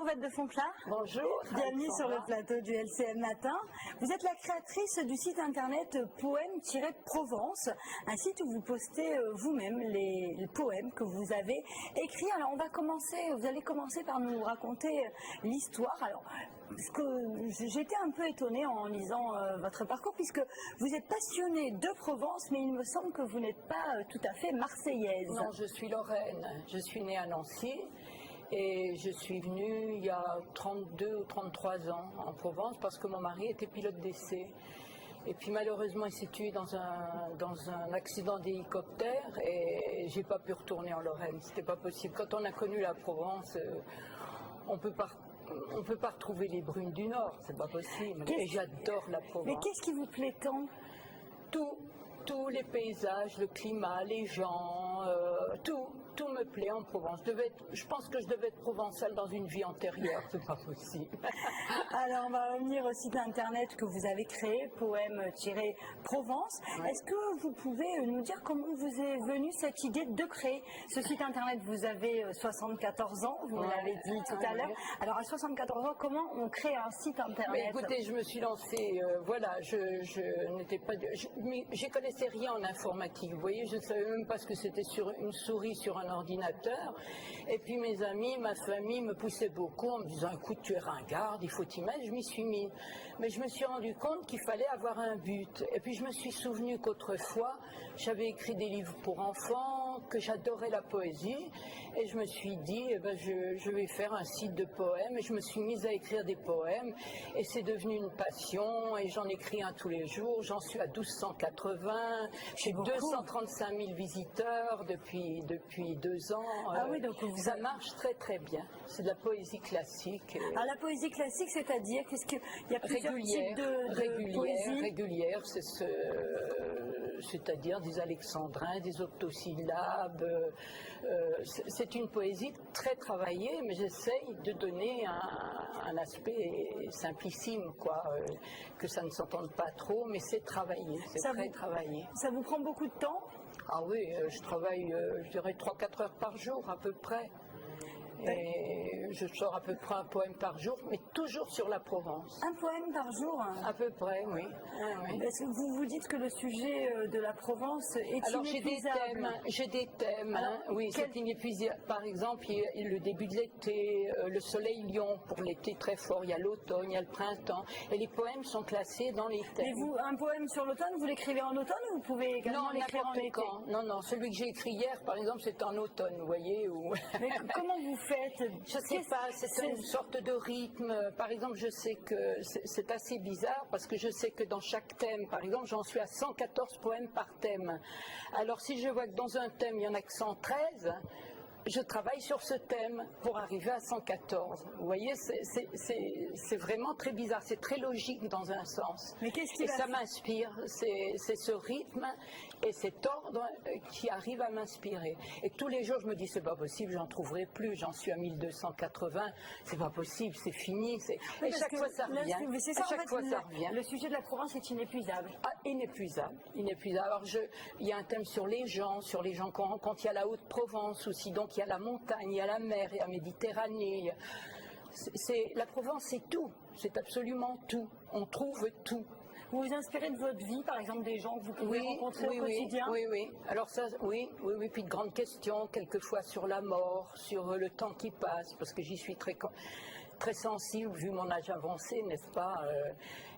Orvette de Fonclard. Bonjour. Bienvenue sur le plateau du LCM Matin. Vous êtes la créatrice du site internet poème-provence, un site où vous postez vous-même les poèmes que vous avez écrits. Alors vous allez commencer par nous raconter l'histoire. Alors, j'étais un peu étonnée en lisant votre parcours, puisque vous êtes passionnée de Provence, mais il me semble que vous n'êtes pas tout à fait marseillaise. Non, je suis lorraine. Je suis née à Nancy. Et je suis venue il y a 32 ou 33 ans en Provence parce que mon mari était pilote d'essai. Et puis malheureusement il s'est tué dans un accident d'hélicoptère et j'ai pas pu retourner en Lorraine. C'était pas possible. Quand on a connu la Provence, on peut pas retrouver les brunes du Nord, c'est pas possible. Et j'adore la Provence. Mais qu'est-ce qui vous plaît tant? Tous les paysages, le climat, les gens, tout me plaît en Provence. Je pense que je devais être provençale dans une vie antérieure, c'est pas possible. Alors on va revenir au site internet que vous avez créé, poème-provence. Ouais. Est-ce que vous pouvez nous dire comment vous est venue cette idée de créer ce site internet? Vous avez 74 ans, vous l'avez dit tout à l'heure. Alors à 74 ans, comment on crée un site internet? Mais écoutez, je me suis lancée, voilà, je n'étais pas... Je connaissais rien en informatique, vous voyez, je ne savais même pas ce que c'était sur une souris sur un ordinateur. Et puis mes amis, ma famille me poussaient beaucoup en me disant écoute, tu es ringarde, il faut t'y mettre. Je m'y suis mise. Mais je me suis rendu compte qu'il fallait avoir un but. Et puis je me suis souvenu qu'autrefois, j'avais écrit des livres pour enfants, que j'adorais la poésie. Et je me suis dit, eh ben, je vais faire un site de poèmes. Et je me suis mise à écrire des poèmes. Et c'est devenu une passion. Et j'en écris un tous les jours. J'en suis à 1280. J'ai 235 000 visiteurs depuis 2 ans. Ah oui, donc ça marche très très bien. C'est de la poésie classique. Alors la poésie classique, c'est-à-dire qu'est-ce qu'il y a plusieurs types de poésie régulière, c'est-à-dire des alexandrins, des octosyllabes. C'est une poésie très travaillée, mais j'essaye de donner un aspect simplissime, quoi, que ça ne s'entende pas trop, mais c'est travaillé, c'est très travaillé. Ça vous prend beaucoup de temps? Ah oui, je travaille, je dirais 3-4 heures par jour à peu près. Et je sors à peu près un poème par jour, mais toujours sur la Provence. Un poème par jour? À peu près, oui. Parce que vous vous dites que le sujet de la Provence est inépuisable. J'ai des thèmes, oui, c'est inépuisable. Par exemple, il y a le début de l'été, le soleil lion pour l'été très fort, il y a l'automne, il y a le printemps, et les poèmes sont classés dans les thèmes. Et vous, un poème sur l'automne, vous l'écrivez en automne ou vous pouvez également l'écrire en été? Non, celui que j'ai écrit hier, par exemple, c'est en automne, vous voyez. Mais comment vous faites? Je sais pas, c'est une sorte de rythme. Par exemple, je sais que c'est assez bizarre parce que je sais que dans chaque thème, par exemple, j'en suis à 114 poèmes par thème. Alors si je vois que dans un thème, il y en a que 113, je travaille sur ce thème pour arriver à 114. Vous voyez, c'est vraiment très bizarre, c'est très logique dans un sens. Mais qu'est-ce qui et ça m'inspire, c'est ce rythme et cet ordre qui arrive à m'inspirer. Et tous les jours, je me dis, c'est pas possible, j'en trouverai plus, j'en suis à 1280, c'est pas possible, c'est fini. Et chaque fois, ça revient. Ça revient. Le sujet de la Provence est inépuisable. Ah, inépuisable. Alors, il y a un thème sur les gens qu'on rencontre, il y a la Haute-Provence aussi, donc il y a la montagne, il y a la mer, il y a la Méditerranée. La Provence, c'est tout. C'est absolument tout. On trouve tout. Vous vous inspirez de votre vie, par exemple, des gens que vous pouvez rencontrer au quotidien? Oui. Alors ça, oui. Puis de grandes questions, quelquefois sur la mort, sur le temps qui passe, parce que j'y suis très sensible vu mon âge avancé, n'est-ce pas?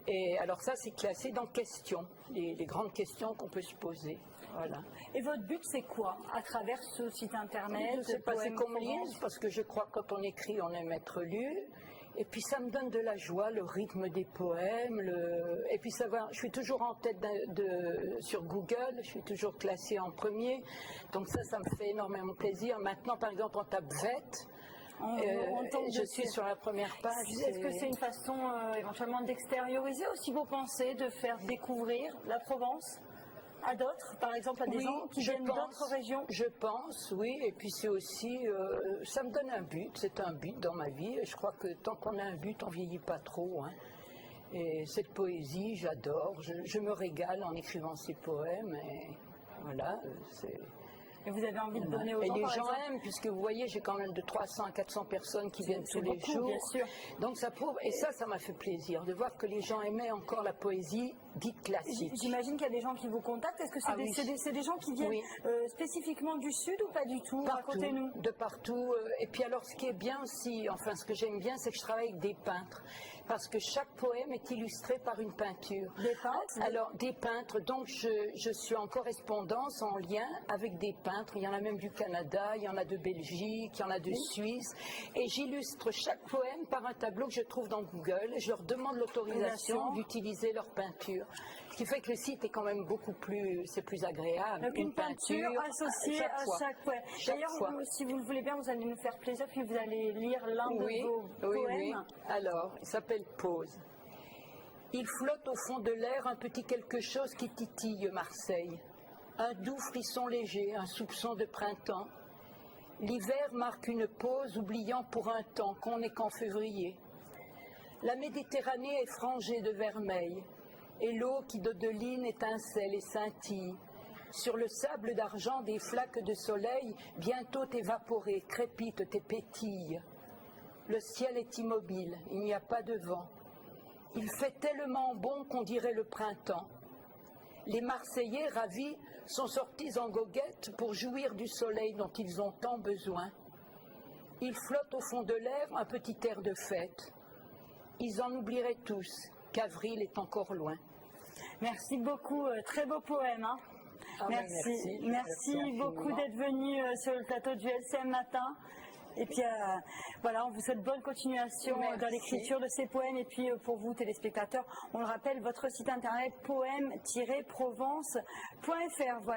Et alors ça, c'est classé dans questions, les grandes questions qu'on peut se poser. Voilà. Et votre but, c'est quoi à travers ce site internet? Je ne sais pas, c'est qu'on me lise, parce que je crois que quand on écrit, on aime être lu. Et puis ça me donne de la joie, le rythme des poèmes. Et puis ça va, je suis toujours en tête sur Google, je suis toujours classée en premier. Donc ça me fait énormément plaisir. Maintenant, par exemple, on tape VET. Je suis sur la première page. Est-ce que c'est une façon éventuellement d'extérioriser aussi vos pensées, de faire découvrir la Provence à d'autres, par exemple à des gens qui viennent d'autres régions? Je pense, oui, et puis c'est aussi, ça me donne un but, c'est un but dans ma vie, et je crois que tant qu'on a un but, on vieillit pas trop, hein. Et cette poésie, j'adore, je me régale en écrivant ces poèmes, et voilà, Et vous avez envie de donner aux Et gens, les par gens exemple aiment, puisque vous voyez, j'ai quand même de 300 à 400 personnes qui viennent tous les beaucoup, jours. bien sûr. Donc ça prouve, et ça m'a fait plaisir, de voir que les gens aimaient encore la poésie dite classique. J'imagine qu'il y a des gens qui vous contactent. Est-ce que c'est Ah oui. c'est des gens qui viennent Oui. spécifiquement du Sud ou pas du tout? Partout, Racontez-nous. de partout. Et puis alors, ce qui est bien aussi, enfin ce que j'aime bien, c'est que je travaille avec des peintres. Parce que chaque poème est illustré par une peinture. Des peintres? Alors, des peintres. Donc, je suis en correspondance, en lien avec des peintres. Il y en a même du Canada, il y en a de Belgique, il y en a de Suisse. Et j'illustre chaque poème par un tableau que je trouve dans Google. Je leur demande l'autorisation d'utiliser leur peinture. Ce qui fait que le site est quand même beaucoup plus, c'est plus agréable. Donc une peinture associée à chaque poème. D'ailleurs, si vous le voulez bien, vous allez nous faire plaisir, puis vous allez lire l'un de vos poèmes. Oui. Alors, il s'appelle Pause. Il flotte au fond de l'air un petit quelque chose qui titille Marseille. Un doux frisson léger, un soupçon de printemps. L'hiver marque une pause, oubliant pour un temps qu'on n'est qu'en février. La Méditerranée est frangée de vermeil, et l'eau qui dodeline étincelle et scintille. Sur le sable d'argent des flaques de soleil, bientôt évaporées, crépitent et pétillent. Le ciel est immobile, il n'y a pas de vent. Il fait tellement bon qu'on dirait le printemps. Les Marseillais, ravis, sont sortis en goguette pour jouir du soleil dont ils ont tant besoin. Ils flottent au fond de l'air un petit air de fête. Ils en oublieraient tous qu'avril est encore loin. Merci beaucoup, très beau poème. Hein. Ah ben merci beaucoup d'être venu sur le plateau du LCM Matin. Et puis voilà, on vous souhaite bonne continuation dans l'écriture de ces poèmes. Et puis pour vous, téléspectateurs, on le rappelle, votre site internet poème-provence.fr. Voilà.